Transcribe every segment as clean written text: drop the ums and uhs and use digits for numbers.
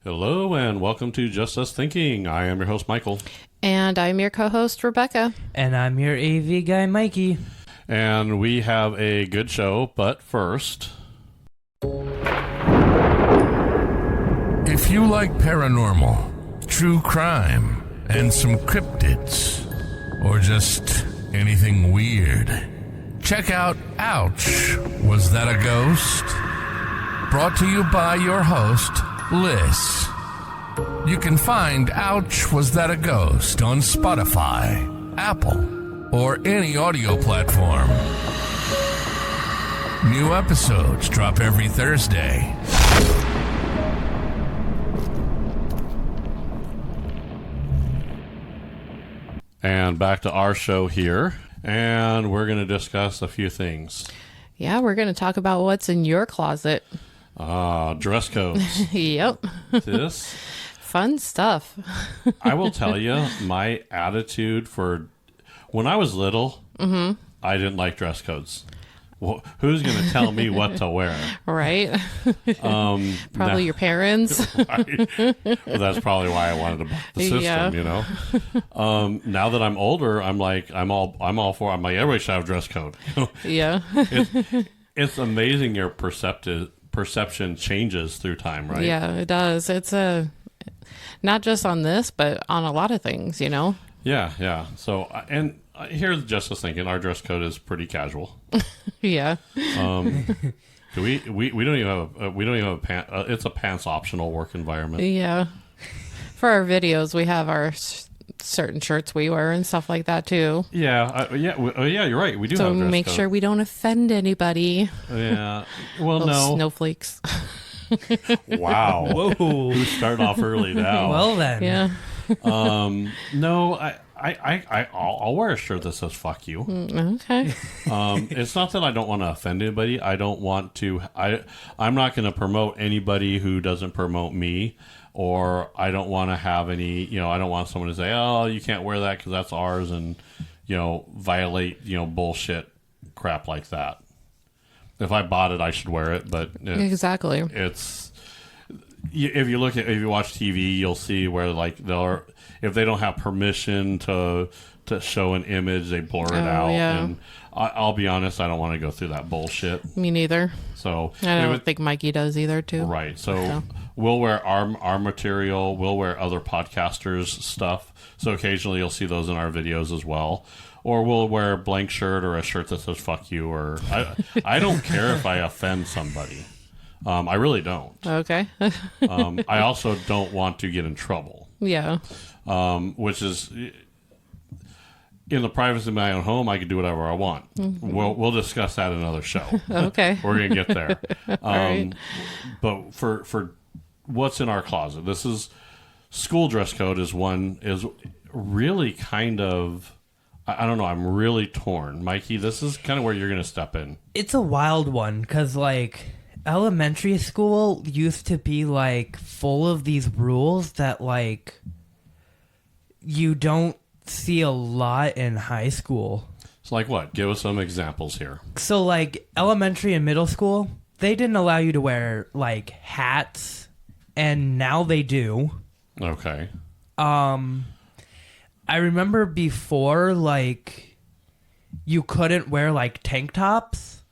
Hello and welcome to Just Us Thinking. I am your host, Michael. And I'm your co-host, Rebecca. And I'm your AV guy, Mikey. And we have a good show, but first... If you like paranormal, true crime, and some cryptids, or just anything weird, check out Ouch! Was That a Ghost? Brought to you by your host, Liz. You can find Ouch! Was That a Ghost on Spotify, Apple, or any audio platform. New episodes drop every Thursday. And back to our show here, and we're going to discuss a few things. Yeah, we're going to talk about what's in your closet. Dress codes. Yep. This... Fun stuff. I will tell you, my attitude for when I was little, I didn't like dress codes. Well, who's going to tell me what to wear? Right? Probably your parents. Right. Well, that's probably why I wanted to buy the system, you know. Now that I'm older, I'm like, I'm all for. I'm like, everybody should have a dress code. Yeah. It's amazing your perception changes through time, right? Yeah, it does. It's not just on this, but on a lot of things, you know. Yeah. So, and here's just us thinking, our dress code is pretty casual. Yeah. We don't even have a pant. It's a pants optional work environment. Yeah. For our videos, we have our certain shirts we wear and stuff like that too. Yeah. Yeah. You're right. We do so have a dress make code. sure we don't offend anybody. Yeah. Well, Those no. snowflakes. Wow. Whoa. Who started off early now? Well then. Yeah. No. I'll wear a shirt that says "fuck you." Okay. It's not that I don't want to offend anybody. I don't want to. I'm not going to promote anybody who doesn't promote me, or I don't want to have any. You know, I don't want someone to say, "Oh, you can't wear that because that's ours," and violate bullshit crap like that. If I bought it, I should wear it. But Exactly. it's if you watch TV, you'll see where like if they don't have permission to show an image, they blur it out. Yeah. And I'll be honest, I don't want to go through that bullshit. Me neither. So I don't think Mikey does either, too. Right. So we'll wear our material. We'll wear other podcasters' stuff. So occasionally you'll see those in our videos as well. Or we'll wear a blank shirt or a shirt that says "fuck you." Or I don't care if I offend somebody. I really don't. Okay. I also don't want to get in trouble. Yeah. Which is in the privacy of my own home, I can do whatever I want. Mm-hmm. We'll discuss that in another show. Okay. We're gonna get there. Right. But for what's in our closet, this is school dress code is really kind of. I don't know. I'm really torn, Mikey. This is kind of where you're gonna step in. It's a wild one because like elementary school used to be like full of these rules that like you don't see a lot in high school. So like what? Give us some examples here. So like elementary and middle school, they didn't allow you to wear like hats, and now they do. Okay. I remember before like you couldn't wear like tank tops,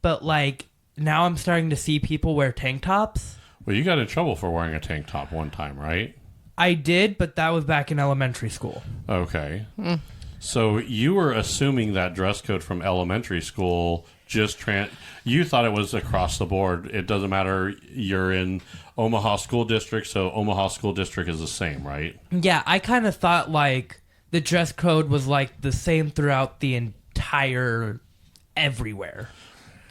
but like now I'm starting to see people wear tank tops. Well, you got in trouble for wearing a tank top one time, right? I did, but that was back in elementary school. Okay. So you were assuming that dress code from elementary school you thought it was across the board. It doesn't matter. You're in Omaha School District, so Omaha School District is the same, right? Yeah, I kind of thought like the dress code was like the same throughout the entire everywhere.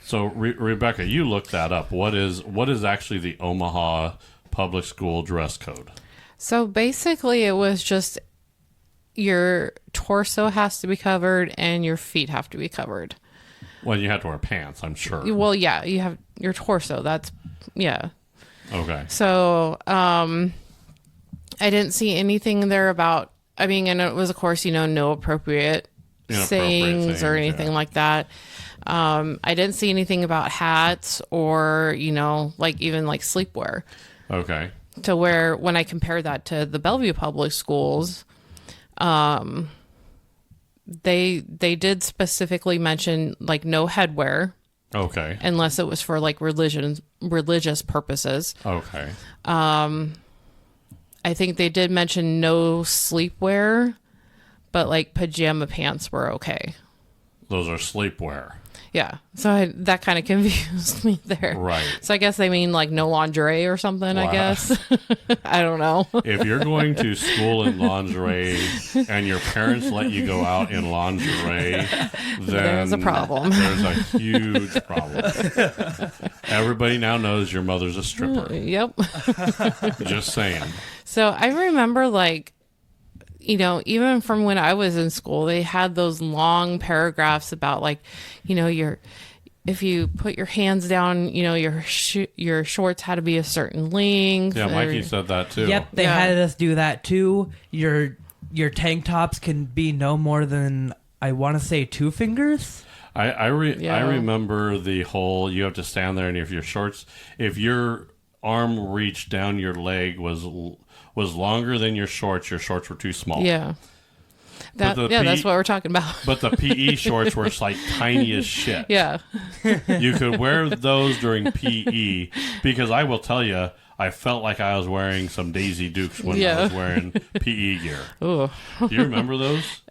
So Rebecca, you looked that up. What is actually the Omaha public school dress code? So basically, it was just your torso has to be covered and your feet have to be covered. Well, you have to wear pants, I'm sure. Well, yeah, you have your torso. That's, yeah. Okay. So I didn't see anything there about, I mean, and it was, of course, no appropriate sayings or anything like that. I didn't see anything about hats or, like even like sleepwear. Okay. To where when I compare that to the Bellevue public schools, they did specifically mention like no headwear. Okay. Unless it was for like religious purposes. Okay. I think they did mention no sleepwear, but like pajama pants were okay. Those are sleepwear. Yeah. So that kind of confused me there. Right. So I guess they mean like no lingerie or something, I guess. I don't know. If you're going to school in lingerie and your parents let you go out in lingerie, then There's a problem. There's a huge problem. Everybody now knows your mother's a stripper. Yep. Just saying. So I remember like, you know, even from when I was in school, they had those long paragraphs about like, you know, if you put your hands down, you know, your shorts had to be a certain length. Yeah, Mikey said that too. Yep, they had us do that too. Your tank tops can be no more than, I want to say, 2 fingers. I remember the whole, you have to stand there, and if your arm reached down your leg was longer than your shorts were too small. Yeah. That's what we're talking about. But the PE shorts were like tiny as shit. Yeah. You could wear those during PE because I will tell you, I felt like I was wearing some Daisy Dukes when I was wearing PE gear. Ooh. Do you remember those?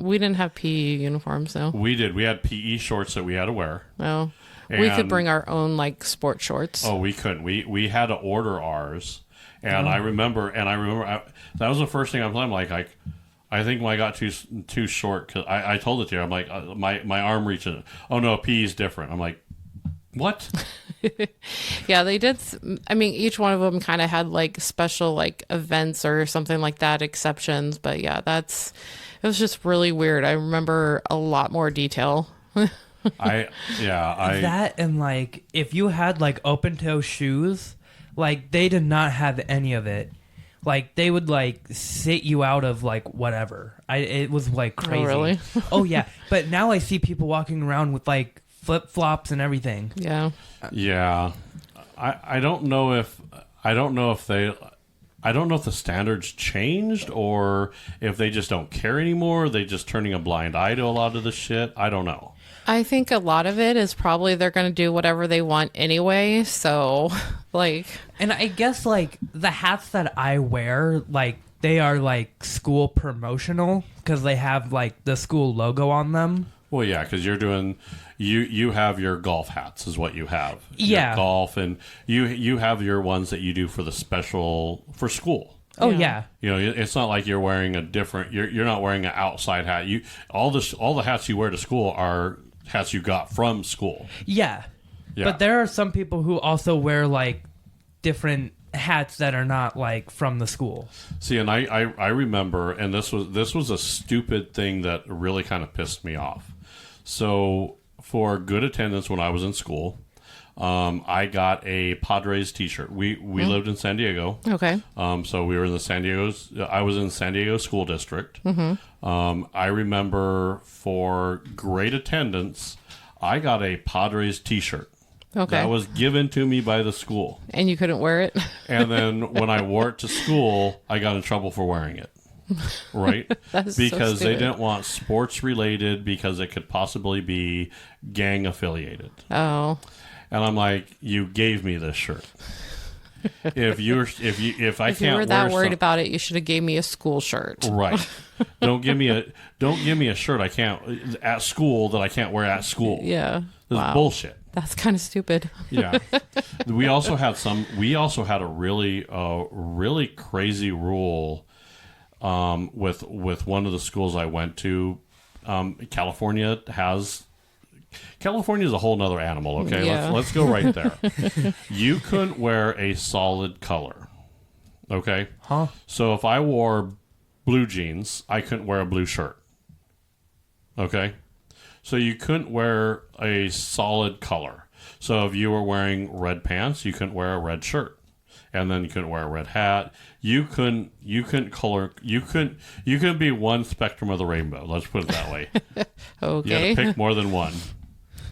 We didn't have PE uniforms though. We did. We had PE shorts that we had to wear. Oh. We could bring our own like sport shorts. Oh, we couldn't. We had to order ours. And I remember that was the first thing I'm like, I think when I got too short, because I told it to her, I'm like, my arm reaches. Oh no, PE's different. I'm like, what? Yeah, they did. I mean, each one of them kind of had like special like events or something like that, exceptions. But yeah, it was just really weird. I remember a lot more detail. That and like if you had like open toe shoes, like they did not have any of it. Like they would like sit you out of like whatever. It was like crazy. Oh, really? Oh yeah. But now I see people walking around with like flip flops and everything. Yeah. Yeah. I don't know if the standards changed or if they just don't care anymore. They just turning a blind eye to a lot of the shit. I don't know. I think a lot of it is probably they're going to do whatever they want anyway. So, like... And I guess, like, the hats that I wear, like, they are, like, school promotional because they have, like, the school logo on them. Well, yeah, because you're doing... You have your golf hats is what you have. Yeah. Your golf, and you have your ones that you do for the special... for school. Oh yeah. You know, it's not like you're wearing a different... You're not wearing an outside hat. All the hats you wear to school are... hats you got from school. Yeah. But there are some people who also wear like different hats that are not like from the school. See, and I remember, and this was a stupid thing that really kind of pissed me off. So for good attendance when I was in school, I got a Padres t-shirt. We lived in San Diego. Okay. So we were in I was in San Diego School District. Mm-hmm. I remember for great attendance, I got a Padres t-shirt. Okay. That was given to me by the school. And you couldn't wear it? And then when I wore it to school, I got in trouble for wearing it. Right? That's because so they stupid. didn't want sports related because it could possibly be gang affiliated. Oh. And I'm like, you gave me this shirt. If you were that worried about it, you should have gave me a school shirt. Right. Don't give me a shirt I can't at school that I can't wear at school. Yeah. This is bullshit. That's kind of stupid. Yeah. We also had a really crazy rule with one of the schools I went to. California is a whole nother animal, okay? Yeah. Let's go right there. You couldn't wear a solid color. Okay? Huh? So if I wore blue jeans, I couldn't wear a blue shirt. Okay? So you couldn't wear a solid color. So if you were wearing red pants, you couldn't wear a red shirt. And then you couldn't wear a red hat. You couldn't be one spectrum of the rainbow. Let's put it that way. Okay. You had to pick more than one.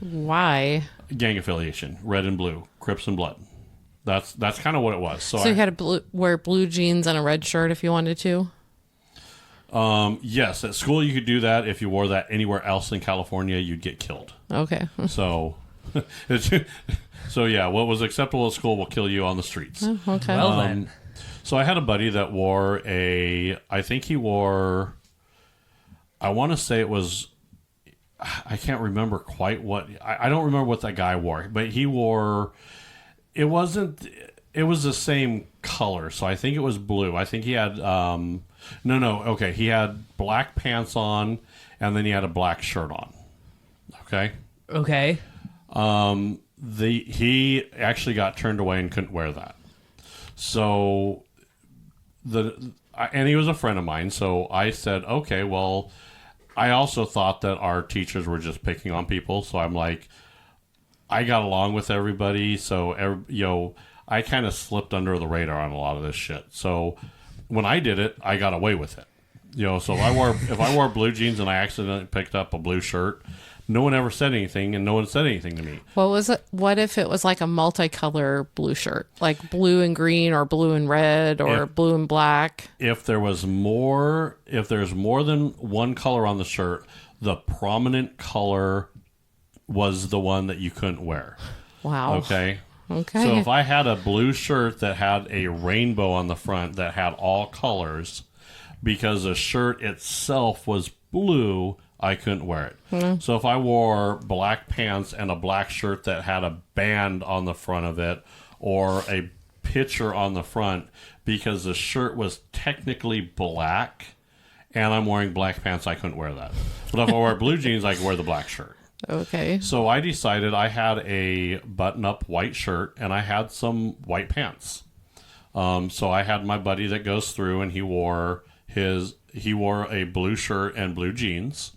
Why? Gang affiliation, red and blue, Crips and Blood. That's kind of what it was. So you had to wear blue jeans and a red shirt if you wanted to? Yes, at school you could do that. If you wore that anywhere else in California, you'd get killed. Okay. So, so yeah, what was acceptable at school will kill you on the streets. Oh, okay. Well then. So I had a buddy that wore I think he wore, I want to say it was, I can't remember quite what, I don't remember what that guy wore, but he wore, it was the same color. So I think it was blue. I think he had, okay. He had black pants on and then he had a black shirt on. Okay. Okay. He actually got turned away and couldn't wear that. So and he was a friend of mine. So I said, okay, well, I also thought that our teachers were just picking on people. So I'm like, I got along with everybody. So, I kind of slipped under the radar on a lot of this shit. So when I did it, I got away with it. So if I wore blue jeans and I accidentally picked up a blue shirt, no one ever said anything, and no one said anything to me. What was it? What if it was like a multicolor blue shirt, like blue and green, or blue and red, or blue and black? If there's more than one color on the shirt, the prominent color was the one that you couldn't wear. Wow. Okay. Okay. So if I had a blue shirt that had a rainbow on the front that had all colors, because the shirt itself was blue, I couldn't wear it. So if I wore black pants and a black shirt that had a band on the front of it or a picture on the front, because the shirt was technically black and I'm wearing black pants, I couldn't wear that. But if I wear blue jeans, I could wear the black shirt. Okay. So I decided I had a button-up white shirt and I had some white pants. So I had my buddy that goes through and he wore a blue shirt and blue jeans.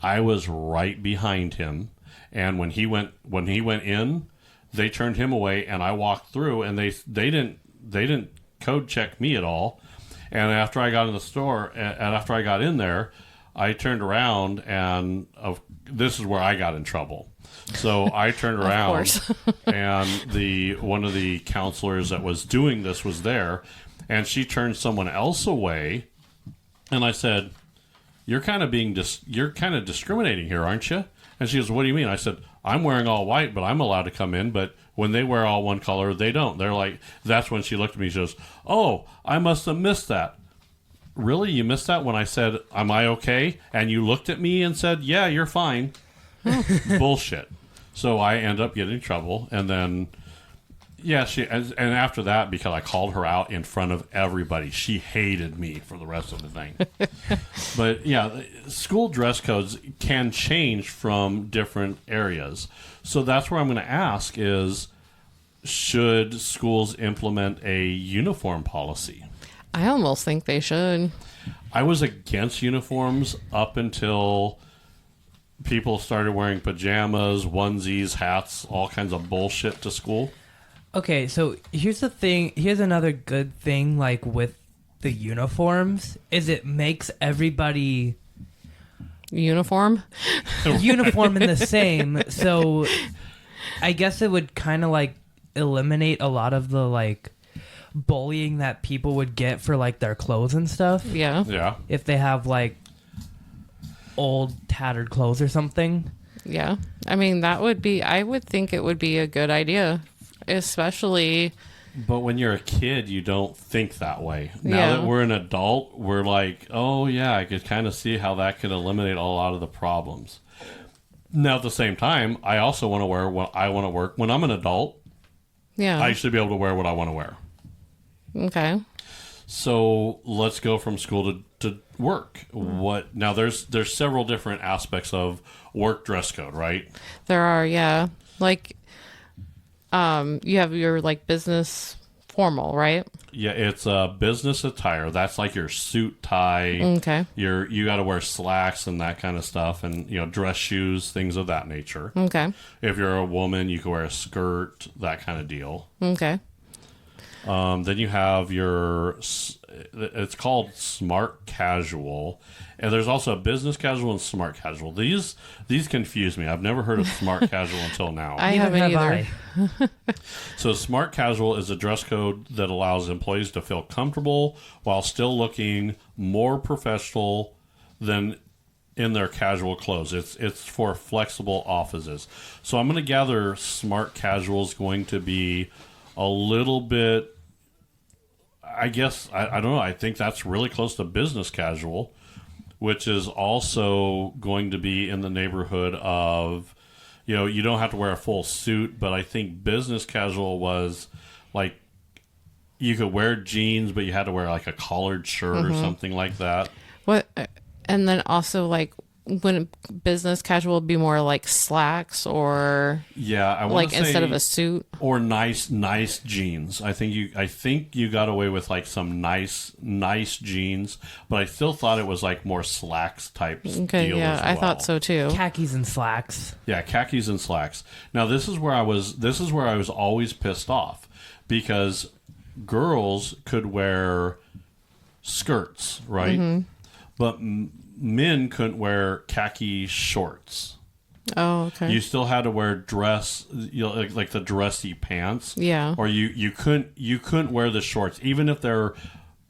I was right behind him, and when he went in, they turned him away, and I walked through, and they didn't code check me at all. And after I got in the store, and after I got in there, I turned around, and this is where I got in trouble. So I turned around, and one of the counselors that was doing this was there, and she turned someone else away, and I said, you're kind of discriminating here, aren't you? And she goes, what do you mean? I said, I'm wearing all white, but I'm allowed to come in. But when they wear all one color, they don't. They're like, that's when she looked at me. She goes, oh, I must have missed that. Really? You missed that when I said, am I okay? And you looked at me and said, yeah, you're fine. Bullshit. So I end up getting in trouble. And then, yeah, and after that, because I called her out in front of everybody, she hated me for the rest of the thing. But yeah, school dress codes can change from different areas. So that's where I'm going to ask is, should schools implement a uniform policy? I almost think they should. I was against uniforms up until people started wearing pajamas, onesies, hats, all kinds of bullshit to school. Okay, so here's the thing. Here's another good thing, like with the uniforms, is it makes everybody uniform in the same. So I guess it would kind of like eliminate a lot of the like bullying that people would get for like their clothes and stuff. Yeah. If they have like old tattered clothes or something. Yeah. I mean, I would think it would be a good idea, especially. But when you're a kid, you don't think that way. Now that we're an adult, we're like, oh yeah, I could kind of see how that could eliminate a lot of the problems. Now at the same time, I also want to wear what I want to wear. When I'm an adult, I should be able to wear what I want to wear. Okay. So let's go from school to work. What now? There's several different aspects of work dress code, right? There are, yeah. Like, you have your like business formal, right? Yeah, it's business attire. That's like your suit, tie. Okay. You got to wear slacks and that kind of stuff, and dress shoes, things of that nature. Okay. If you're a woman, you can wear a skirt, that kind of deal. Okay. Then you have it's called smart casual, and there's also business casual and smart casual. These confuse me. I've never heard of smart casual until now. I haven't either. So smart casual is a dress code that allows employees to feel comfortable while still looking more professional than in their casual clothes. It's for flexible offices. So I'm going to gather smart casual is going to be a little bit, I guess, I don't know. I think that's really close to business casual, which is also going to be in the neighborhood of, you don't have to wear a full suit, but I think business casual was like you could wear jeans, but you had to wear like a collared shirt or something like that. What? And then also, like, wouldn't business casual be more like slacks or I want like to say, instead of a suit or nice jeans? I think you got away with like some nice jeans, but I still thought it was like more slacks type deal as well. I thought so too. Khakis and slacks. Yeah, khakis and slacks. Now this is where I was always pissed off, because girls could wear skirts, right? But men couldn't wear khaki shorts. Oh, okay. You still had to wear dress, like the dressy pants. Yeah. Or you couldn't wear the shorts, even if they're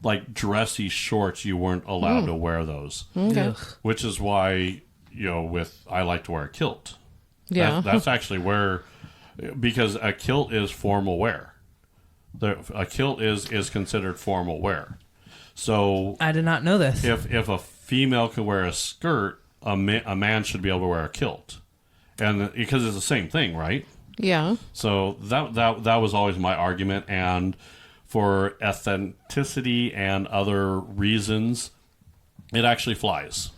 like dressy shorts. You weren't allowed to wear those. Okay. Which is why I like to wear a kilt. Yeah. That's actually because a kilt is formal wear. A kilt is considered formal wear. So I did not know this. If a female could wear a skirt, a man should be able to wear a kilt, and because it's the same thing, right? Yeah. So that was always my argument, and for authenticity and other reasons, it actually flies.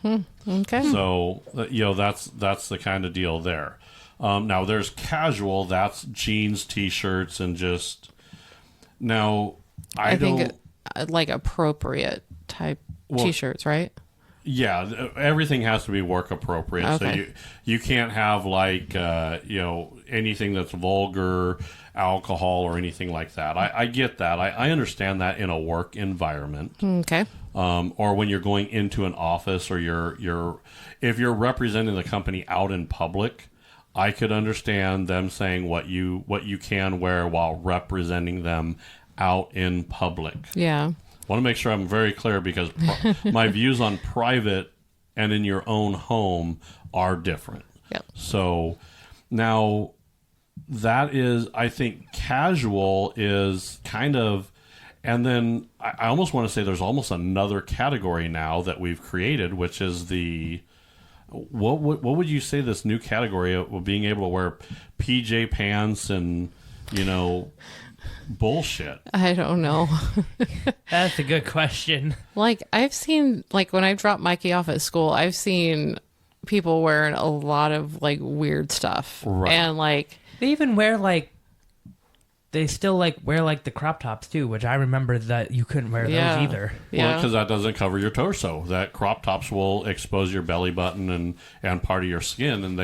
Okay. So that's the kind of deal there. Now there's casual. That's jeans, t-shirts, and just now I think like appropriate type t-shirts, right? Yeah, everything has to be work appropriate. Okay. So you can't have like anything that's vulgar, alcohol, or anything like that. I get that. I understand that in a work environment. Okay. Or when you're going into an office, or if you're representing the company out in public, I could understand them saying what you can wear while representing them out in public. Yeah. I want to make sure I'm very clear, because my views on private and in your own home are different. Yep. So now that is, I think casual is kind of, and then I almost want to say there's almost another category now that we've created, which is what would you say this new category of being able to wear PJ pants and, bullshit? I don't know. That's a good question. Like, I've seen, like, when I dropped Mikey off at school, I've seen people wearing a lot of like weird stuff. Right. And like They even wear they still wear the crop tops too, which I remember that you couldn't wear those either. Well, Yeah. because that doesn't cover your torso. That crop tops will expose your belly button and part of your skin, and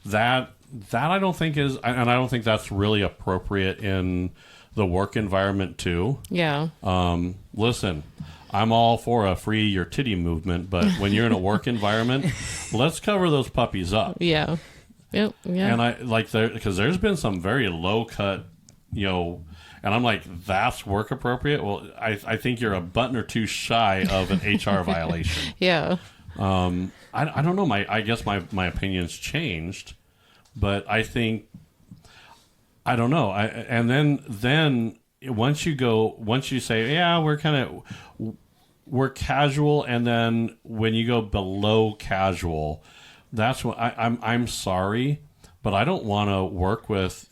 that I don't think is, and I don't think that's really appropriate in the work environment too. Yeah. Listen, I'm all for a free your titty movement, but when you're in a work environment, let's cover those puppies up. Yeah. Yep. Yeah. And I like because there's been some very low cut, and I'm like, that's work appropriate. Well, I think you're a button or two shy of an HR violation. Yeah. I don't know. I guess my opinion's changed, but I think, I don't know. And then once you say, yeah, we're casual, and then when you go below casual, that's when I'm sorry, but I don't want to work with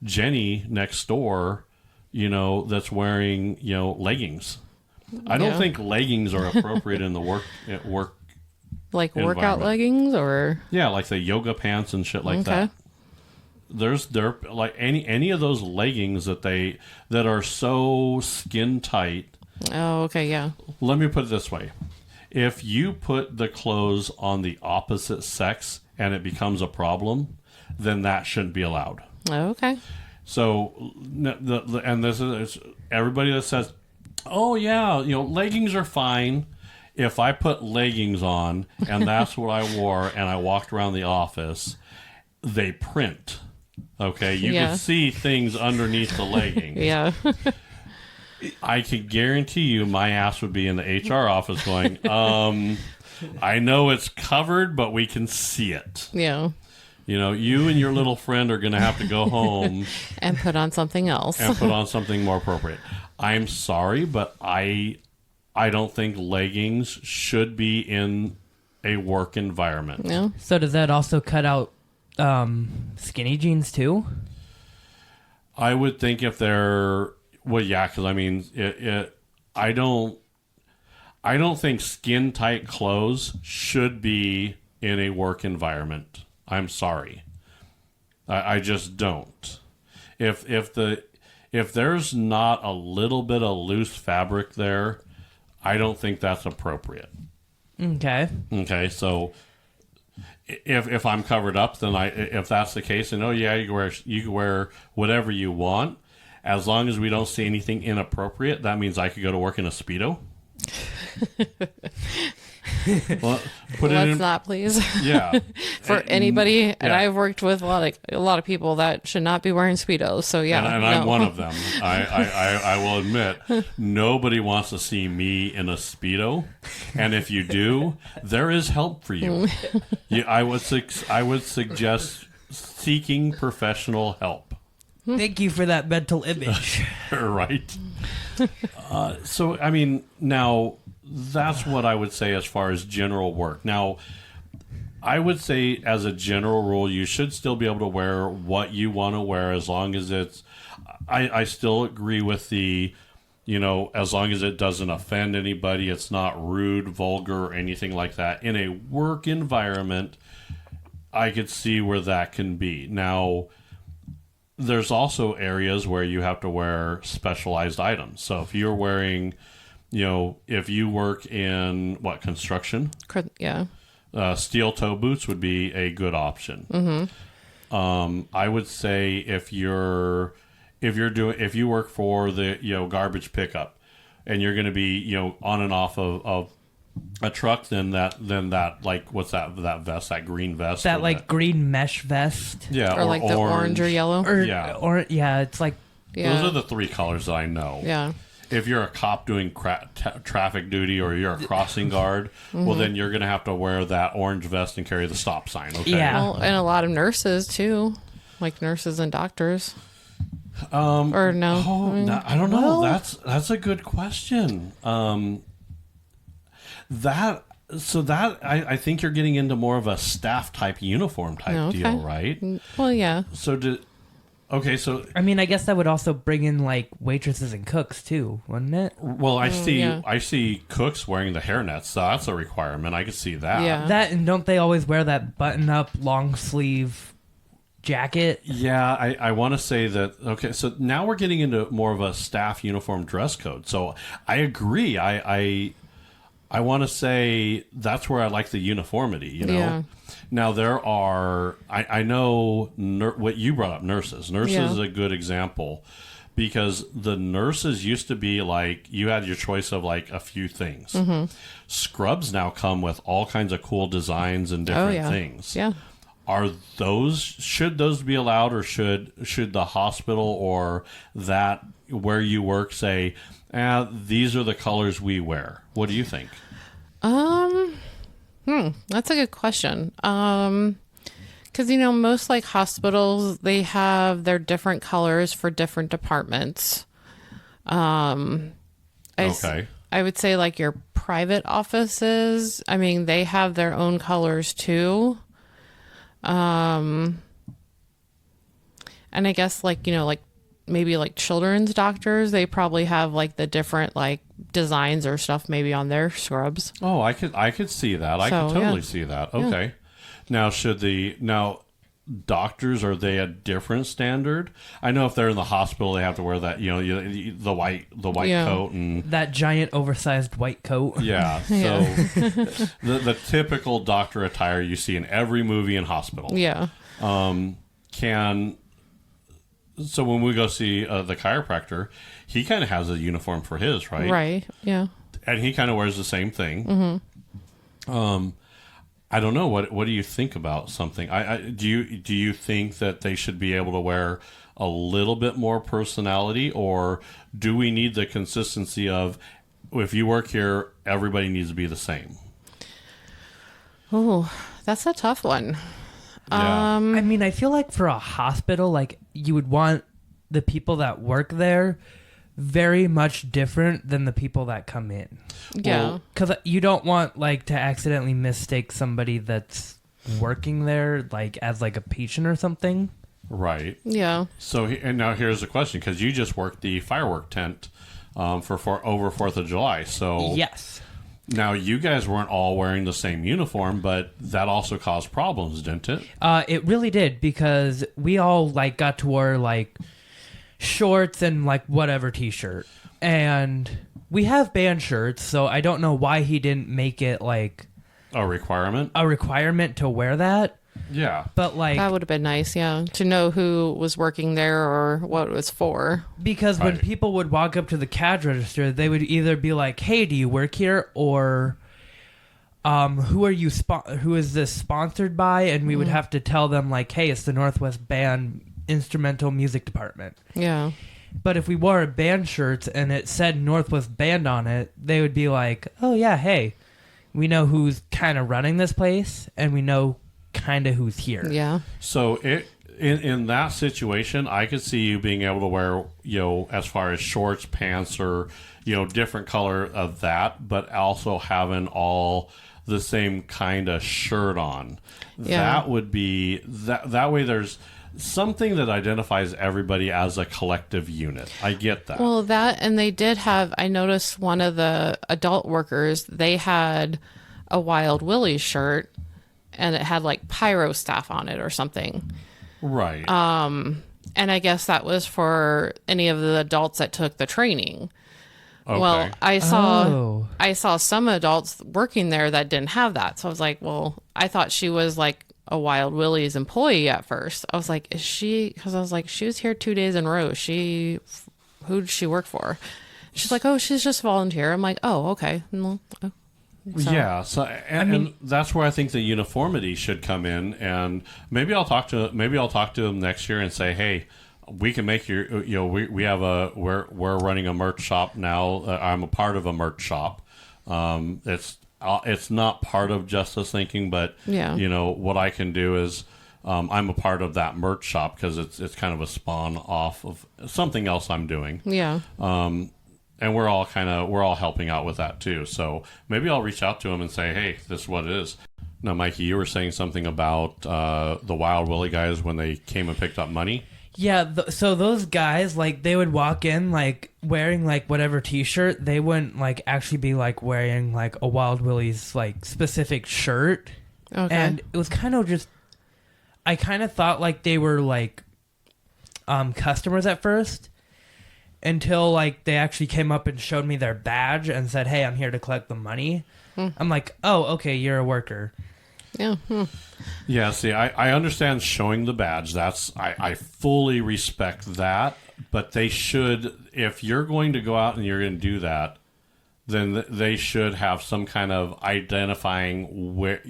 Jenny next door, that's wearing leggings. I don't think leggings are appropriate in the work Like workout environment. leggings or Yeah, like the yoga pants and shit like Okay. that. They're like any of those leggings that are so skin tight. Oh, okay, yeah. Let me put it this way. If you put the clothes on the opposite sex and it becomes a problem, then that shouldn't be allowed. Oh, okay. So and this is everybody that says, "Oh yeah, leggings are fine." If I put leggings on and that's what I wore and I walked around the office, they print. Okay, you can see things underneath the leggings. Yeah. I can guarantee you my ass would be in the HR office going, I know it's covered, but we can see it. Yeah. You and your little friend are going to have to go home and put on something else. and put on something more appropriate. I'm sorry, but I don't think leggings should be in a work environment. Yeah. So does that also cut out skinny jeans too? I would think if they're because I mean, I don't think skin tight clothes should be in a work environment. I'm sorry, I just don't. If there's not a little bit of loose fabric there, I don't think that's appropriate. Okay. Okay, so if I'm covered up, then if that's the case, then you can wear whatever you want, as long as we don't see anything inappropriate. That means I could go to work in a Speedo. Well, Let's not, please. Yeah. For anybody, and yeah. I've worked with a lot of people that should not be wearing Speedos. So yeah, and I'm one of them. I will admit, nobody wants to see me in a Speedo, and if you do, there is help for you. I would suggest seeking professional help. Thank you for that mental image. Right. So I mean, now that's what I would say as far as general work. Now, I would say as a general rule, you should still be able to wear what you want to wear as long as it's. I still agree with the, as long as it doesn't offend anybody, it's not rude, vulgar, or anything like that. In a work environment, I could see where that can be. Now, there's also areas where you have to wear specialized items. So if you're wearing, if you work in construction, yeah. Steel toe boots would be a good option. Mm-hmm. I would say if you work for the garbage pickup, and you're going to be on and off of a truck, then that what's that vest, that green vest, that green mesh vest, yeah, or like the orange or yellow, it's like those are the three colors that I know. Yeah. If you're a cop doing traffic duty or you're a crossing guard, well, then you're going to have to wear that orange vest and carry the stop sign. Okay. Yeah. Well, and a lot of nurses too, like nurses and doctors. Or no? I don't know. That's a good question. I think you're getting into more of a staff type uniform type deal, right? Well, yeah. So I mean, I guess that would also bring in waitresses and cooks too, wouldn't it? Well, I see cooks wearing the hairnets, so that's a requirement. I could see that. Yeah. That, and don't they always wear that button-up long sleeve jacket? Yeah, I want to say that. Okay, so now we're getting into more of a staff uniform dress code. So I agree. I want to say that's where I like the uniformity. Yeah. Now there are. I know what you brought up. Nurses is a good example, because the nurses used to be you had your choice of a few things. Mm-hmm. Scrubs now come with all kinds of cool designs and different things. Yeah. Should those be allowed, or should the hospital or that where you work say, these are the colors we wear? What do you think? That's a good question. Because most hospitals, they have their different colors for different departments. I would say your private offices, I mean, they have their own colors too. And I guess maybe children's doctors, they probably have the different designs or stuff maybe on their scrubs. Oh, I could see that. I could totally see that. Okay. Now doctors, are they a different standard? I know if they're in the hospital, they have to wear that, the white coat and that giant oversized white coat. Yeah. So the typical doctor attire you see in every movie and hospital. Yeah. So when we go see the chiropractor, he kind of has a uniform for his, right? Right. Yeah. And he kind of wears the same thing. I don't know. What do you think about something? Do you think that they should be able to wear a little bit more personality, or do we need the consistency of, if you work here, everybody needs to be the same? Oh, that's a tough one. Yeah. I mean, I feel like for a hospital, like you would want the people that work there very much different than the people that come in. Yeah. Because you don't want like to accidentally mistake somebody that's working there like as like a patient or something. Right. Yeah. So, and now here's the question, because you just worked the firework tent for over 4th of July. So Yes. now you guys weren't all wearing the same uniform, but that also caused problems, didn't it? It really did, because we all like got to wear like shorts and like whatever t-shirt, and we have band shirts, so I don't know why he didn't make it like A requirement? a requirement to wear that. Yeah. But like, That would have been nice, yeah, to know who was working there or what it was for. because when Right. people would walk up to the cash register, they would either be like, "Hey, do you work here?" or who are you who is this sponsored by? And we would have to tell them like, "Hey, it's the Northwest Band Instrumental Music Department." Yeah. But if we wore a band shirt and it said Northwest Band on it, they would be like, "Oh yeah, hey, we know who's kind of running this place, and we know kind of who's here." Yeah. So in that situation, I could see you being able to wear, as far as shorts, pants, or, different color of that, but also having all the same kind of shirt on. Yeah. That would be, that way there's something that identifies everybody as a collective unit. I get that. Well, that, and they did have, I noticed one of the adult workers, they had a Wild Willie's shirt, and it had like pyro staff on it or something. Right. And I guess that was for any of the adults that took the training. Okay. Well, I saw Oh. some adults working there that didn't have that. So I was like, well, I thought she was like a Wild Willie's employee at first. I was like, is she? Because I was like, she was here 2 days in a row. Who did she work for? She's like, oh, she's just volunteer. I'm like, oh, okay. So- Yeah, so and that's where I think the uniformity should come in, and maybe I'll talk to them next year and say, hey, we can make your, we have we're running a merch shop now. I'm a part of a merch shop. It's not part of Justice Thinking, but Yeah. What I can do is I'm a part of that merch shop because it's kind of a spawn off of something else I'm doing. Yeah. And we're all helping out with that too. So maybe I'll reach out to him and say, hey, this is what it is. Now, Mikey, you were saying something about the Wild Willie guys when they came and picked up money. Yeah, so those guys, like, they would walk in, like, wearing, like, whatever t-shirt. They wouldn't, like, actually be, like, wearing, like, a Wild Willie's, like, specific shirt. Okay. And it was kind of just... I kind of thought, like, they were, like, customers at first. Until, like, they actually came up and showed me their badge and said, hey, I'm here to collect the money. I'm like, oh, okay, you're a worker. Yeah. Yeah, see, I understand showing the badge. I fully respect that. But they should, if you're going to go out and you're going to do that, then they should have some kind of identifying where,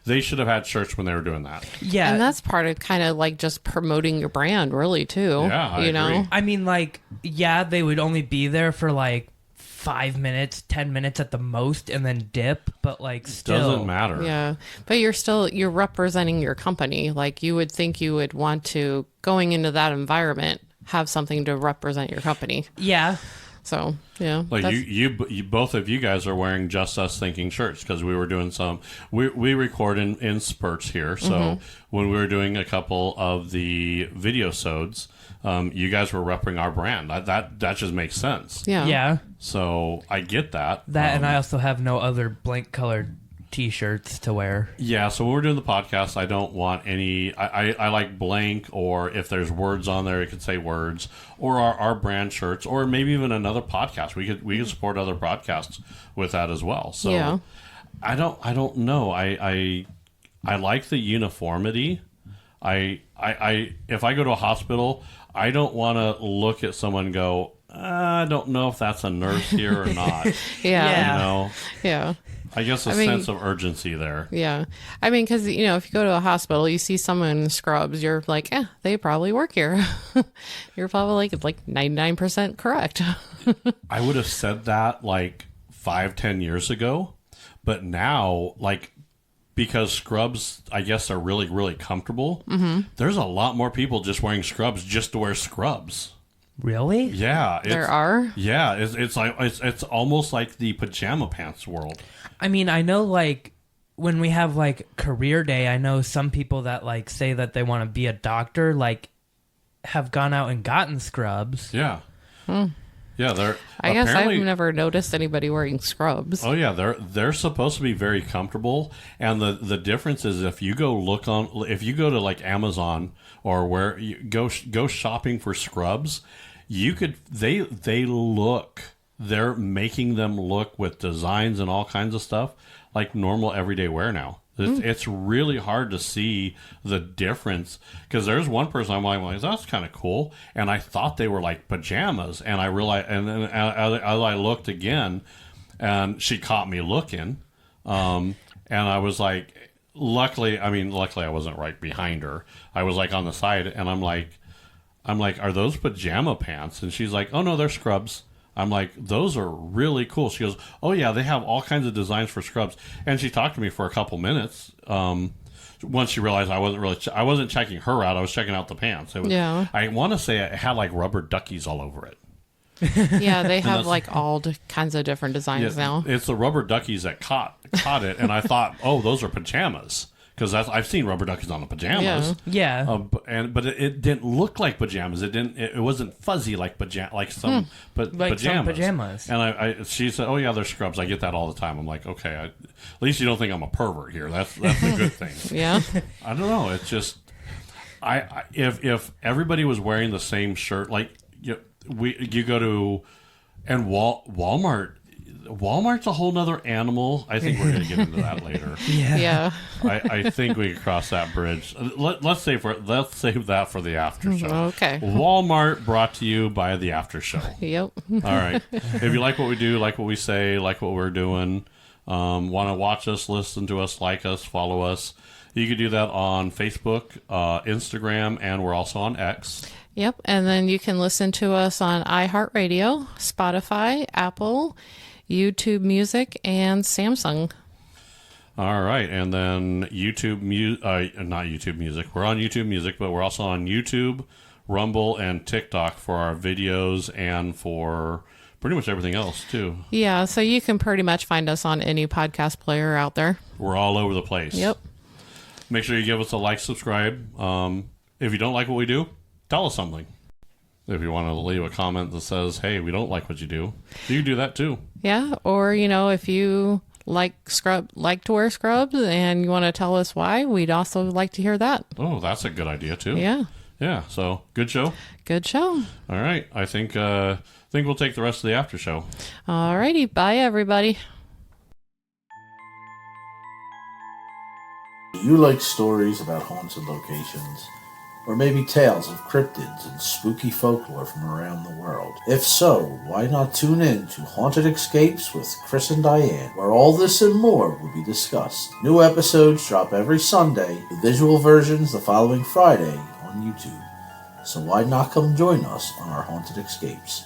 they should have had shirts when they were doing that. Yeah. And that's part of kind of like just promoting your brand, really, too. Yeah, I know? agree. I mean, like, yeah, they would only be there for, like, 5 minutes, 10 minutes at the most, and then dip, but, like, still. Doesn't matter. Yeah. But you're representing your company. Like, you would think you would want to, going into that environment, have something to represent your company. Yeah. So, yeah. Like that's- you both of you guys are wearing Just Us Thinking shirts because we were doing we record in spurts here. So when we were doing a couple of the video sods, you guys were repping our brand. That just makes sense. Yeah. Yeah. So I get that. That, and I also have no other blank colored t-shirts to wear. Yeah, so when we're doing the podcast, I don't want any... I like blank, or if there's words on there, it could say words, or our brand shirts, or maybe even another podcast. We could support other podcasts with that as well. So Yeah. I don't know. I like the uniformity. If I go to a hospital, I don't want to look at someone and go, I don't know if that's a nurse here or not. Yeah. You know, Yeah. I guess a sense of urgency there. Yeah. I mean, because, you know, if you go to a hospital, you see someone in scrubs, you're like, they probably work here. You're probably like 99% correct. I would have said that like 5-10 years ago, but now, like, because scrubs, I guess, are really, really comfortable, there's a lot more people just wearing scrubs just to wear scrubs. Really? Yeah. There are? Yeah. It's like, it's almost like the pajama pants world. I mean, I know, like, when we have, like, career day, I know some people that, like, say that they want to be a doctor, like, have gone out and gotten scrubs. Yeah. Yeah, they're. I guess I've never noticed anybody wearing scrubs. Oh yeah, they're supposed to be very comfortable, and the difference is if you go to like Amazon or where you go shopping for scrubs, they're making them look with designs and all kinds of stuff like normal everyday wear now. It's really hard to see the difference because there's one person I'm like, that's kind of cool, and I thought they were like pajamas, and I realized, and then as I looked again, and she caught me looking, and I was like, luckily I wasn't right behind her. I was like on the side, and I'm like, are those pajama pants? And she's like, oh no, they're scrubs. I'm like, those are really cool. She goes, oh yeah, they have all kinds of designs for scrubs. And she talked to me for a couple minutes. Once she realized I wasn't checking her out, I was checking out the pants. Yeah. I want to say it had like rubber duckies all over it. Yeah, they have like all kinds of different designs now. It's the rubber duckies that caught it, and I thought, oh, those are pajamas. Because I've seen rubber duckies on the pajamas. Yeah. But it didn't look like pajamas. It wasn't fuzzy like pajamas. Some pajamas. And she said, "Oh yeah, they're scrubs." I get that all the time. I'm like, okay, at least you don't think I'm a pervert here. That's a good thing. Yeah. I don't know. It's just if everybody was wearing the same shirt, like you go to and Walmart's a whole nother animal. I think we're going to get into that later. Yeah. I think we can cross that bridge. Let's save that for the after show. Okay. Walmart brought to you by the after show. Yep. All right. If you like what we do, like what we say, like what we're doing, want to watch us, listen to us, like us, follow us, you can do that on Facebook, Instagram, and we're also on X. Yep. And then you can listen to us on iHeartRadio, Spotify, Apple, YouTube Music, and Samsung. All right, and then not YouTube Music. We're on YouTube Music, but we're also on YouTube, Rumble, and TikTok for our videos and for pretty much everything else, too. Yeah, so you can pretty much find us on any podcast player out there. We're all over the place. Yep. Make sure you give us a like, subscribe. If you don't like what we do, tell us something. If you want to leave a comment that says, hey, we don't like what you do, you can do that too. Yeah, or, if you like to wear scrubs and you want to tell us why, we'd also like to hear that. Oh, that's a good idea too. Yeah. Yeah, so good show. Good show. All right, I think we'll take the rest of the after show. All righty, bye everybody. Do you like stories about haunted locations? Or maybe tales of cryptids and spooky folklore from around the world? If so, why not tune in to Haunted Escapes with Chris and Diane, where all this and more will be discussed. New episodes drop every Sunday, with visual versions the following Friday on YouTube. So why not come join us on our Haunted Escapes?